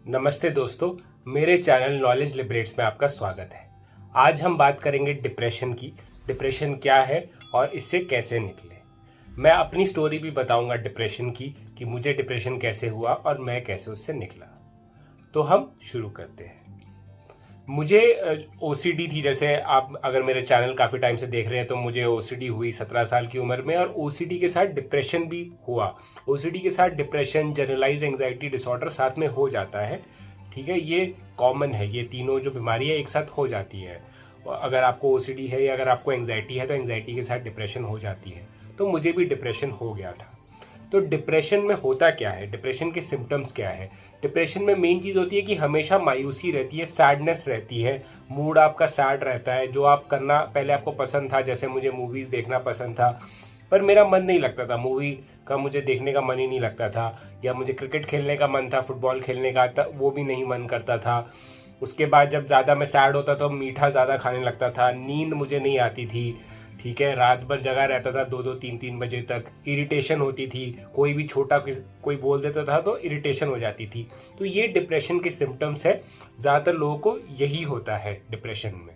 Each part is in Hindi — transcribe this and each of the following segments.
नमस्ते दोस्तों, मेरे चैनल नॉलेज लिबरेट्स में आपका स्वागत है। आज हम बात करेंगे डिप्रेशन की। डिप्रेशन क्या है और इससे कैसे निकले। मैं अपनी स्टोरी भी बताऊंगा डिप्रेशन की कि मुझे डिप्रेशन कैसे हुआ और मैं कैसे उससे निकला। तो हम शुरू करते हैं। मुझे ओसीडी थी। जैसे आप अगर मेरे चैनल काफ़ी टाइम से देख रहे हैं तो मुझे ओसीडी हुई 17 साल की उम्र में, और ओसीडी के साथ डिप्रेशन भी हुआ। ओसीडी के साथ डिप्रेशन, जनरलाइज्ड एंजाइटी डिसऑर्डर साथ में हो जाता है। ठीक है, ये कॉमन है। ये तीनों जो बीमारी है एक साथ हो जाती है। अगर आपको ओसीडी है या अगर आपको एंजाइटी है तो एंजाइटी के साथ डिप्रेशन हो जाती है। तो मुझे भी डिप्रेशन हो गया था। तो डिप्रेशन में होता क्या है, डिप्रेशन के सिम्टम्स क्या है। डिप्रेशन में मेन चीज़ होती है कि हमेशा मायूसी रहती है, सैडनेस रहती है, मूड आपका सैड रहता है। जो आप करना पहले आपको पसंद था, जैसे मुझे मूवीज़ देखना पसंद था, पर मेरा मन नहीं लगता था मूवी का, मुझे देखने का मन ही नहीं लगता था। या मुझे क्रिकेट खेलने का मन था, फुटबॉल खेलने का था, वो भी नहीं मन करता था। उसके बाद जब ज़्यादा मैं सैड होता तो मीठा ज़्यादा खाने लगता था। नींद मुझे नहीं आती थी। ठीक है, रात भर जगा रहता था, 2-2 3-3 बजे तक। इरिटेशन होती थी, कोई भी छोटा कोई बोल देता था तो इरिटेशन हो जाती थी। तो ये डिप्रेशन के सिम्टम्स है। ज़्यादातर लोगों को यही होता है डिप्रेशन में।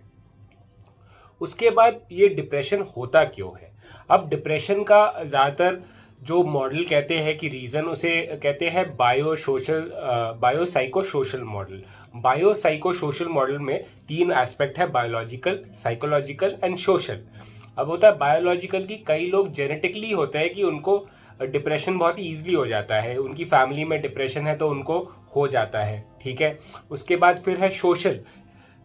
उसके बाद ये डिप्रेशन होता क्यों है। अब डिप्रेशन का ज़्यादातर जो मॉडल कहते हैं कि रीज़न, उसे कहते हैं biopsycho social model. Biopsycho social model में 3 एस्पेक्ट है: बायोलॉजिकल, साइकोलॉजिकल एंड सोशल। अब होता है बायोलॉजिकल की, कई लोग जेनेटिकली होता है कि उनको डिप्रेशन बहुत ही ईजिली हो जाता है, उनकी फैमिली में डिप्रेशन है तो उनको हो जाता है। ठीक है, उसके बाद फिर है सोशल,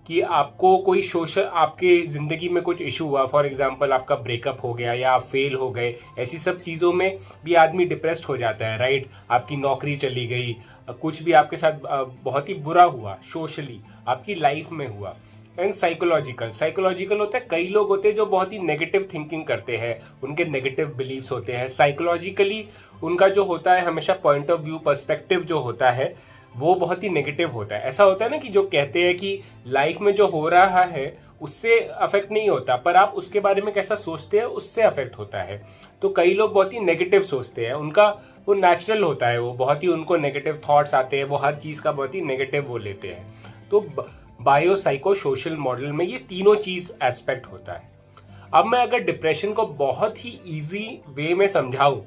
कि आपको कोई सोशल, आपके ज़िंदगी में कुछ इशू हुआ, फॉर एग्जांपल आपका ब्रेकअप हो गया या आप फेल हो गए, ऐसी सब चीज़ों में भी आदमी डिप्रेस्ड हो जाता है। राइट, आपकी नौकरी चली गई, कुछ भी आपके साथ बहुत ही बुरा हुआ सोशली, आपकी लाइफ में हुआ। एंड साइकोलॉजिकल, साइकोलॉजिकल होता है, कई लोग होते हैं जो बहुत ही नेगेटिव थिंकिंग करते हैं, उनके नेगेटिव बिलीव्स होते हैं। साइकोलॉजिकली उनका जो होता है हमेशा पॉइंट ऑफ व्यू, पर्सपेक्टिव जो होता है वो बहुत ही नेगेटिव होता है। ऐसा होता है ना कि जो कहते हैं कि लाइफ में जो हो रहा है उससे अफेक्ट नहीं होता, पर आप उसके बारे में कैसा सोचते हैं उससे अफेक्ट होता है। तो कई लोग बहुत ही नेगेटिव सोचते हैं, उनका वो नेचुरल होता है, वो बहुत ही उनको नेगेटिव थॉट्स आते हैं, वो हर चीज़ का बहुत ही नेगेटिव वो लेते हैं। तो बायोसाइको सोशल मॉडल में ये तीनों चीज़ एस्पेक्ट होता है। अब मैं अगर डिप्रेशन को बहुत ही ईजी वे में समझाऊं,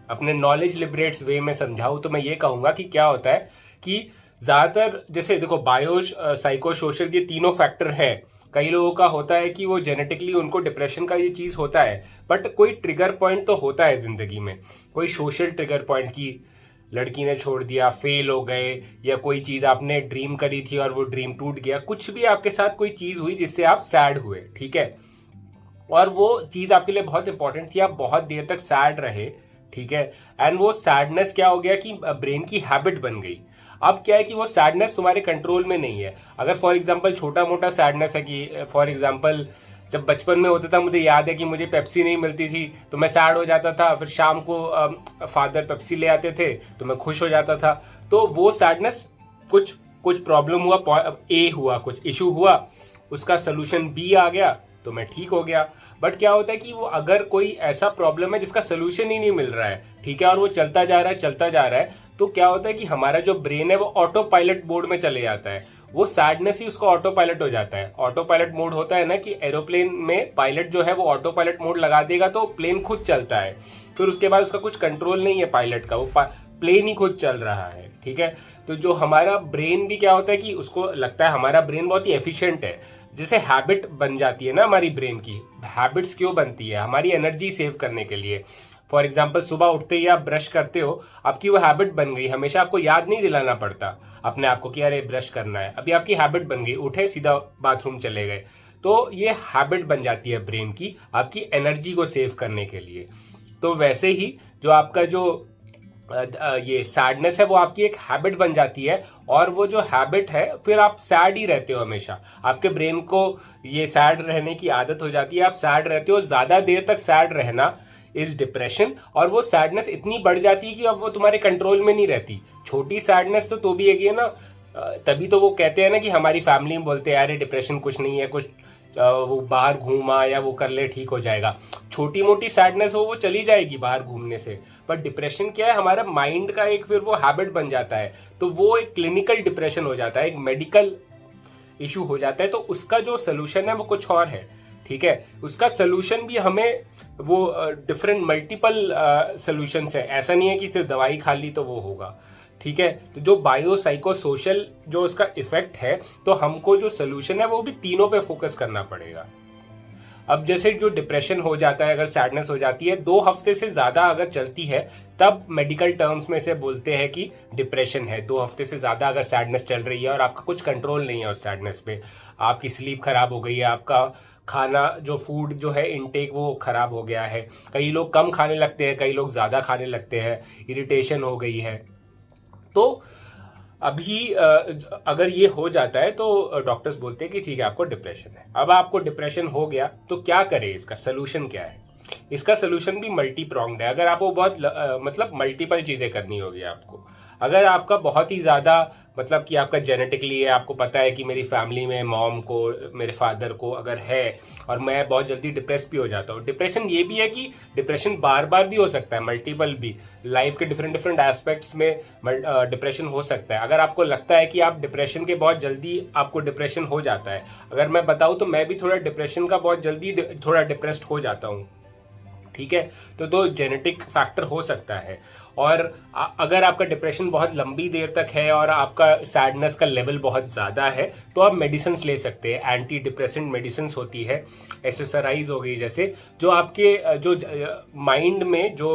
अपने नॉलेज लिबरेट्स वे में समझाऊं, तो मैं ये कहूँगा कि क्या होता है कि ज़्यादातर, जैसे देखो, बायो साइको सोशल, ये तीनों फैक्टर है। कई लोगों का होता है कि वो जेनेटिकली उनको डिप्रेशन का ये चीज़ होता है, बट कोई ट्रिगर पॉइंट तो होता है ज़िंदगी में, कोई सोशल ट्रिगर पॉइंट की लड़की ने छोड़ दिया, फेल हो गए, या कोई चीज़ आपने ड्रीम करी थी और वो ड्रीम टूट गया, कुछ भी आपके साथ कोई चीज़ हुई जिससे आप सैड हुए। ठीक है, और वो चीज़ आपके लिए बहुत इंपॉर्टेंट थी, आप बहुत देर तक सैड रहे। ठीक है, एंड वो सैडनेस क्या हो गया कि ब्रेन की हैबिट बन गई। अब क्या है कि वो सैडनेस तुम्हारे कंट्रोल में नहीं है। अगर फॉर एग्जांपल छोटा मोटा सैडनेस है कि फॉर एग्जांपल जब बचपन में होता था, मुझे याद है कि मुझे पेप्सी नहीं मिलती थी तो मैं सैड हो जाता था, फिर शाम को फादर पेप्सी ले आते थे तो मैं खुश हो जाता था। तो वो सैडनेस, कुछ कुछ प्रॉब्लम हुआ, ए हुआ, कुछ इशू हुआ, उसका सोल्यूशन बी आ गया तो मैं ठीक हो गया। बट क्या होता है कि वो अगर कोई ऐसा प्रॉब्लम है जिसका सोल्यूशन ही नहीं मिल रहा है, ठीक है, और वो चलता जा रहा है चलता जा रहा है, तो क्या होता है कि हमारा जो ब्रेन है वो ऑटो पायलट मोड में चले जाता है। वो सैडनेस ही उसका ऑटो पायलट हो जाता है। ऑटो पायलट मोड होता है ना कि एरोप्लेन में पायलट जो है वो ऑटो पायलट मोड लगा देगा तो प्लेन खुद चलता है, फिर उसके बाद उसका कुछ कंट्रोल नहीं है पायलट का, वो प्लेन ही खुद चल रहा है। ठीक है, तो जो हमारा ब्रेन भी क्या होता है कि उसको लगता है हमारा ब्रेन बहुत ही एफिशिएंट है। जैसे हैबिट बन जाती है ना हमारी ब्रेन की, हैबिट्स क्यों बनती है, हमारी एनर्जी सेव करने के लिए। फॉर एग्जाम्पल सुबह उठते ही आप ब्रश करते हो, आपकी वो हैबिट बन गई, हमेशा आपको याद नहीं दिलाना पड़ता अपने आप को कि अरे ब्रश करना है, अभी आपकी हैबिट बन गई, उठे सीधा बाथरूम चले गए। तो ये हैबिट बन जाती है ब्रेन की, आपकी एनर्जी को सेव करने के लिए। तो वैसे ही जो आपका जो ये सैडनेस है वो आपकी एक हैबिट बन जाती है, और वो जो हैबिट है फिर आप सैड ही रहते हो हमेशा। आपके ब्रेन को ये सैड रहने की आदत हो जाती है, आप सैड रहते हो, ज़्यादा देर तक सैड रहना इज डिप्रेशन। और वो सैडनेस इतनी बढ़ जाती है कि अब वो तुम्हारे कंट्रोल में नहीं रहती। छोटी सैडनेस तो भी एक ये ना, तभी तो वो कहते हैं ना कि हमारी फैमिली में बोलते हैं अरे डिप्रेशन कुछ नहीं है, कुछ वो बाहर घूमा या वो कर ले ठीक हो जाएगा। छोटी मोटी सैडनेस हो वो चली जाएगी बाहर घूमने से, पर डिप्रेशन क्या है, हमारा माइंड का एक फिर वो हैबिट बन जाता है, तो वो एक क्लिनिकल डिप्रेशन हो जाता है, एक मेडिकल इशू हो जाता है। तो उसका जो सोल्यूशन है वो कुछ और है, ठीक है। उसका सोल्यूशन भी हमें वो डिफरेंट मल्टीपल सोल्यूशंस है, ऐसा नहीं है कि सिर्फ दवाई खा ली तो वो होगा, ठीक है। तो जो बायो साइको सोशल जो उसका इफेक्ट है, तो हमको जो सोल्यूशन है वो भी तीनों पे फोकस करना पड़ेगा। अब जैसे जो डिप्रेशन हो जाता है, अगर सैडनेस हो जाती है 2 हफ्ते से ज़्यादा अगर चलती है, तब मेडिकल टर्म्स में से बोलते हैं कि डिप्रेशन है। 2 हफ्ते से ज़्यादा अगर सैडनेस चल रही है और आपका कुछ कंट्रोल नहीं है उस सैडनेस पे, आपकी स्लीप खराब हो गई है, आपका खाना जो फूड जो है इनटेक वो खराब हो गया है, कई लोग कम खाने लगते हैं, कई लोग ज़्यादा खाने लगते हैं, इरिटेशन हो गई है, तो अभी अगर ये हो जाता है तो डॉक्टर्स बोलते हैं कि ठीक है आपको डिप्रेशन है। अब आपको डिप्रेशन हो गया तो क्या करें, इसका सोल्यूशन क्या है? इसका सोल्यूशन भी मल्टी प्रोंग्ड है। अगर आपको बहुत मतलब मल्टीपल चीज़ें करनी होगी आपको। अगर आपका बहुत ही ज़्यादा मतलब कि आपका जेनेटिकली है, आपको पता है कि मेरी फैमिली में मॉम को, मेरे फादर को अगर है, और मैं बहुत जल्दी डिप्रेस भी हो जाता हूँ। डिप्रेशन ये भी है कि डिप्रेशन बार बार भी हो सकता है, मल्टीपल भी, लाइफ के डिफरेंट एस्पेक्ट्स में डिप्रेशन हो सकता है। अगर आपको लगता है कि आप डिप्रेशन के बहुत जल्दी आपको डिप्रेशन हो जाता है, अगर मैं बताऊँ तो मैं भी थोड़ा डिप्रेशन का बहुत जल्दी थोड़ा डिप्रेस्ड हो जाता हूँ, ठीक है। तो जेनेटिक फैक्टर हो सकता है। और अगर आपका डिप्रेशन बहुत लंबी देर तक है और आपका सैडनेस का लेवल बहुत ज़्यादा है, तो आप मेडिसिन ले सकते हैं। एंटी डिप्रेसेंट मेडिसिन होती है, एसएसआरआईज हो गई जैसे, जो आपके जो माइंड में जो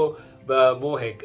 वो है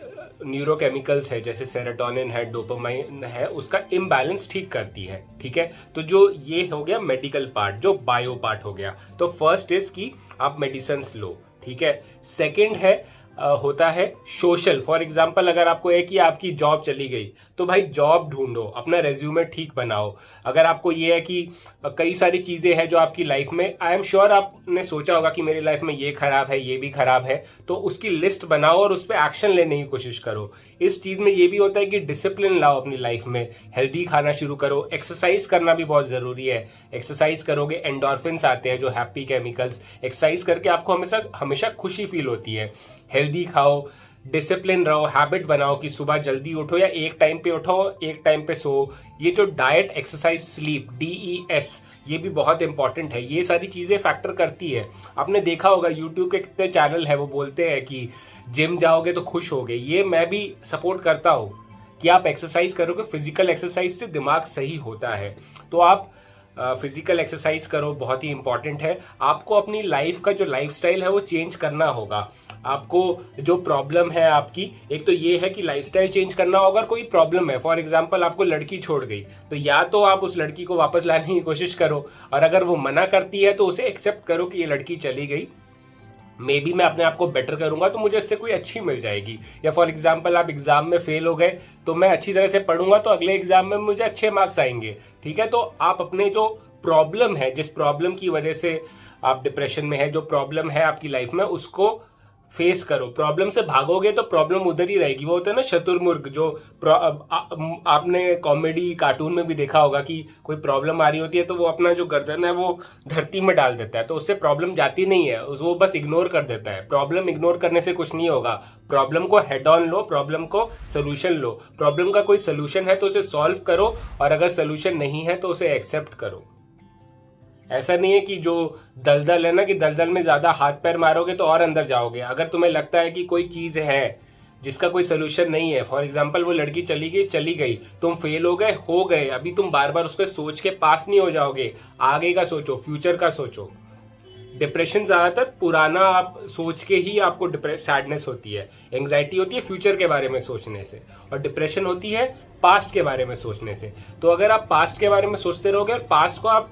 न्यूरोकेमिकल्स है, जैसे सेरोटोनिन है, डोपामाइन है, उसका इम्बैलेंस ठीक करती है, ठीक है। तो जो ये हो गया मेडिकल पार्ट, जो बायो पार्ट हो गया। तो फर्स्ट इज कि आप मेडिसिन लो, ठीक है। सेकंड है होता है सोशल। फॉर एग्जांपल अगर आपको है कि आपकी जॉब चली गई, तो भाई जॉब ढूंढो, अपना रेज्यूमे ठीक बनाओ। अगर आपको ये है कि कई सारी चीज़ें हैं जो आपकी लाइफ में, आई एम श्योर आपने सोचा होगा कि मेरी लाइफ में ये खराब है, ये भी खराब है, तो उसकी लिस्ट बनाओ और उस पर एक्शन लेने की कोशिश करो। इस चीज़ में ये भी होता है कि डिसिप्लिन लाओ अपनी लाइफ में, हेल्दी खाना शुरू करो, एक्सरसाइज करना भी बहुत ज़रूरी है। एक्सरसाइज करोगे एंडोर्फिन्स आते हैं, जो हैप्पी केमिकल्स, एक्सरसाइज करके आपको हमेशा हमेशा खुशी फील होती है। हेल्दी खाओ, डिसिप्लिन रहो, हैबिट बनाओ कि सुबह जल्दी उठो या एक टाइम पे उठो, एक टाइम पे सो। ये जो डाइट, एक्सरसाइज, स्लीप, DES, ये भी बहुत इंपॉर्टेंट है। ये सारी चीज़ें फैक्टर करती है। आपने देखा होगा यूट्यूब के कितने चैनल है, वो बोलते हैं कि जिम जाओगे तो खुश होगे। ये मैं भी सपोर्ट करता हूँ कि आप एक्सरसाइज करोगे, फिजिकल एक्सरसाइज से दिमाग सही होता है। तो आप फिजिकल एक्सरसाइज करो, बहुत ही इंपॉर्टेंट है। आपको अपनी लाइफ का जो लाइफस्टाइल है वो चेंज करना होगा। आपको जो प्रॉब्लम है आपकी, एक तो ये है कि लाइफस्टाइल चेंज करना होगा। अगर कोई प्रॉब्लम है, फॉर एग्जांपल आपको लड़की छोड़ गई, तो या तो आप उस लड़की को वापस लाने की कोशिश करो, और अगर वो मना करती है तो उसे एक्सेप्ट करो कि ये लड़की चली गई, मे बी मैं अपने आप को बेटर करूंगा तो मुझे इससे कोई अच्छी मिल जाएगी। या फॉर एग्जांपल आप एग्जाम में फेल हो गए, तो मैं अच्छी तरह से पढ़ूंगा तो अगले एग्जाम में मुझे अच्छे मार्क्स आएंगे, ठीक है। तो आप अपने जो प्रॉब्लम है, जिस प्रॉब्लम की वजह से आप डिप्रेशन में है, जो प्रॉब्लम है आपकी लाइफ में, उसको फेस करो। प्रॉब्लम से भागोगे तो प्रॉब्लम उधर ही रहेगी। वो होता है ना शतुरमुर्ग, जो आपने कॉमेडी कार्टून में भी देखा होगा कि कोई प्रॉब्लम आ रही होती है तो वो अपना जो गर्दन है वो धरती में डाल देता है, तो उससे प्रॉब्लम जाती नहीं है, वो बस इग्नोर कर देता है। प्रॉब्लम इग्नोर करने से कुछ नहीं होगा। प्रॉब्लम को हेड ऑन लो, प्रॉब्लम को सोल्यूशन लो। प्रॉब्लम का कोई सोल्यूशन है तो उसे सॉल्व करो, और अगर सोल्यूशन नहीं है तो उसे एक्सेप्ट करो। ऐसा नहीं है कि जो दलदल है ना, कि दलदल में ज्यादा हाथ पैर मारोगे तो और अंदर जाओगे। अगर तुम्हें लगता है कि कोई चीज है जिसका कोई सोल्यूशन नहीं है, फॉर एग्जांपल वो लड़की चली गई, तुम फेल हो गए, अभी तुम बार बार उसको सोच के पास नहीं हो जाओगे। आगे का सोचो, फ्यूचर का सोचो। डिप्रेशन ज्यादातर पुराना आप सोच के ही आपको सैडनेस होती है, एंग्जाइटी होती है फ्यूचर के बारे में सोचने से, और डिप्रेशन होती है पास्ट के बारे में सोचने से। तो अगर आप पास्ट के बारे में सोचते रहोगे और पास्ट को आप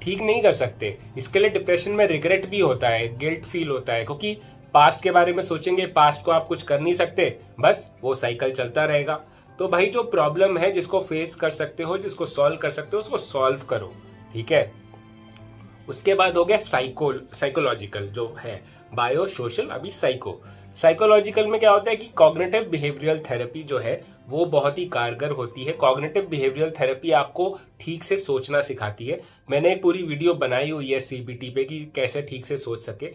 ठीक नहीं कर सकते, इसके लिए डिप्रेशन में रिग्रेट भी होता है, गिल्ट फील होता है, क्योंकि पास्ट के बारे में सोचेंगे, पास्ट को आप कुछ कर नहीं सकते, बस वो साइकिल चलता रहेगा। तो भाई जो प्रॉब्लम है, जिसको फेस कर सकते हो, जिसको सॉल्व कर सकते हो, उसको सॉल्व करो, ठीक है। उसके बाद हो गया साइकोलॉजिकल, जो है बायो सोशल, अभी साइको। साइकोलॉजिकल में क्या होता है कि कॉग्निटिव बिहेवियरल थेरेपी जो है वो बहुत ही कारगर होती है। कॉग्निटिव बिहेवियरल थेरेपी आपको ठीक से सोचना सिखाती है। मैंने एक पूरी वीडियो बनाई हुई है सीबीटी पे कि कैसे ठीक से सोच सके।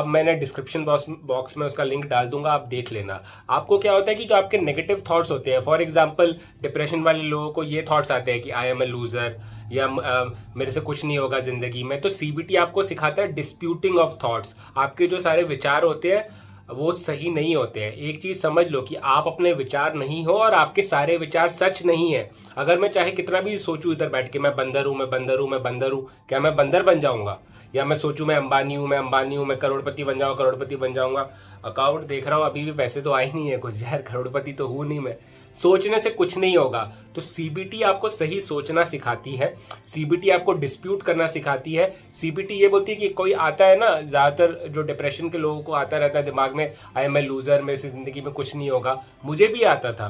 मैंने डिस्क्रिप्शन बॉक्स में उसका लिंक डाल दूंगा, आप देख लेना। आपको क्या होता है कि जो आपके नेगेटिव थॉट्स होते हैं, फॉर एग्जांपल डिप्रेशन वाले लोगों को ये थॉट्स आते हैं कि आई एम ए लूजर या मेरे से कुछ नहीं होगा जिंदगी में, तो सीबीटी आपको सिखाता है डिस्प्यूटिंग ऑफ थॉट्स। आपके जो सारे विचार होते हैं वो सही नहीं होते हैं। एक चीज समझ लो कि आप अपने विचार नहीं हो और आपके सारे विचार सच नहीं है। अगर मैं चाहे कितना भी सोचूं इधर बैठ के मैं बंदर हूं, मैं बंदर हूं, मैं बंदर हूं, क्या मैं बंदर बन जाऊंगा? या मैं सोचूं मैं अंबानी हूं, मैं अंबानी हूं, मैं करोड़पति बन जाऊंगा, करोड़पति बन जाऊंगा। अकाउंट देख रहा हूं अभी भी पैसे तो आए नहीं है कुछ, यार करोड़पति तो हूं नहीं मैं। सोचने से कुछ नहीं होगा। तो सीबीटी आपको सही सोचना सिखाती है, सीबीटी आपको डिस्प्यूट करना सिखाती है। सीबीटी ये बोलती है कि कोई आता है ना, ज्यादातर जो डिप्रेशन के लोगों को आता रहता है दिमाग में, आई एम ए लूजर, मेरे से जिंदगी में कुछ नहीं होगा। मुझे भी आता था,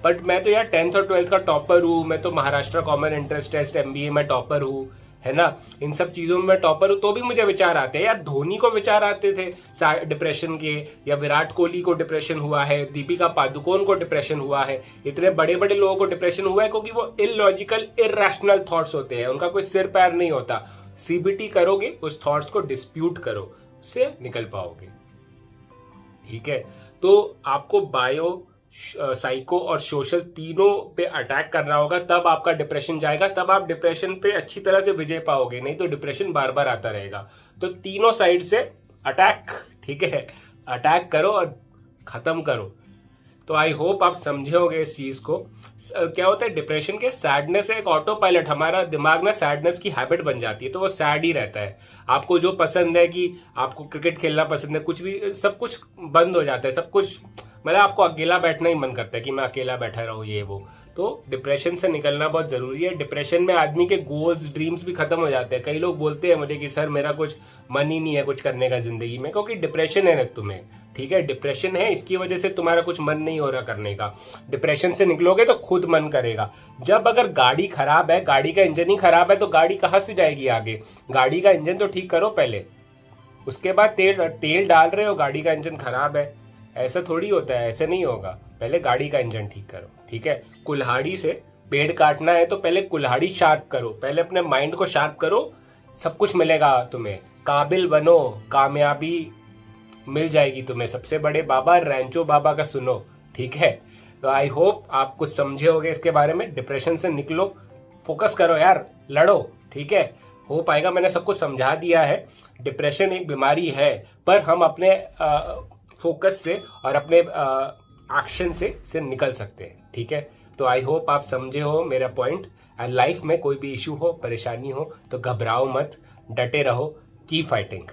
बट मैं तो यार 10th और 12th का टॉपर हूँ, मैं तो Maharashtra common entrance test MBA में टॉपर हूँ, है ना, इन सब चीजों में मैं टॉपर हूं, तो भी मुझे विचार आते हैं। यार धोनी को विचार आते थे डिप्रेशन के, या विराट कोहली को डिप्रेशन हुआ है, दीपिका पादुकोण को डिप्रेशन हुआ है, इतने बड़े बड़े लोगों को डिप्रेशन हुआ है, क्योंकि वो इलॉजिकल इरैशनल थॉट्स होते हैं, उनका कोई सिर पैर नहीं होता। सीबीटी करोगे, उस थॉट्स को डिस्प्यूट करो, उससे निकल पाओगे। ठीक है, तो आपको बायो, साइको और सोशल तीनों पे अटैक करना होगा, तब आपका डिप्रेशन जाएगा, तब आप डिप्रेशन पे अच्छी तरह से विजय पाओगे, नहीं तो डिप्रेशन बार बार आता रहेगा। तो तीनों साइड से अटैक, ठीक है, अटैक करो और खत्म करो। तो आई होप आप समझे होंगे इस चीज को। क्या होता है डिप्रेशन के, सैडनेस है एक ऑटो पायलट, हमारा दिमाग ना सैडनेस की हैबिट बन जाती है, तो वो सैड ही रहता है। आपको जो पसंद है, कि आपको क्रिकेट खेलना पसंद है, कुछ भी, सब कुछ बंद हो जाता है, सब कुछ, मतलब आपको अकेला बैठना ही मन करता है कि मैं अकेला बैठा रहूं, ये वो। तो डिप्रेशन से निकलना बहुत जरूरी है। डिप्रेशन में आदमी के गोल्स, ड्रीम्स भी खत्म हो जाते हैं। कई लोग बोलते हैं मुझे कि सर मेरा कुछ मन ही नहीं है कुछ करने का जिंदगी में, क्योंकि डिप्रेशन है ना तुम्हें, ठीक है, डिप्रेशन है, इसकी वजह से तुम्हारा कुछ मन नहीं हो रहा करने का। डिप्रेशन से निकलोगे तो खुद मन करेगा। जब अगर गाड़ी खराब है, गाड़ी का इंजन ही खराब है, तो गाड़ी कहाँ से जाएगी आगे? गाड़ी का इंजन तो ठीक करो पहले, उसके बाद तेल डाल रहे हो, गाड़ी का इंजन खराब है, ऐसा थोड़ी होता है, ऐसे नहीं होगा। पहले गाड़ी का इंजन ठीक करो, ठीक है। कुल्हाड़ी से पेड़ काटना है तो पहले कुल्हाड़ी शार्प करो, पहले अपने माइंड को शार्प करो, सब कुछ मिलेगा तुम्हें। काबिल बनो, कामयाबी मिल जाएगी तुम्हें। सबसे बड़े बाबा रैंचो बाबा का सुनो, ठीक है। तो आई होप आप कुछ समझे होगे इसके बारे में। डिप्रेशन से निकलो, फोकस करो यार, लड़ो, ठीक है, हो पाएगा। मैंने सबको समझा दिया है। डिप्रेशन एक बीमारी है, पर हम अपने फोकस से और अपने एक्शन से निकल सकते हैं, ठीक है। तो आई होप आप समझे हो मेरा पॉइंट। लाइफ में कोई भी इशू हो, परेशानी हो, तो घबराओ मत, डटे रहो, कीप फाइटिंग।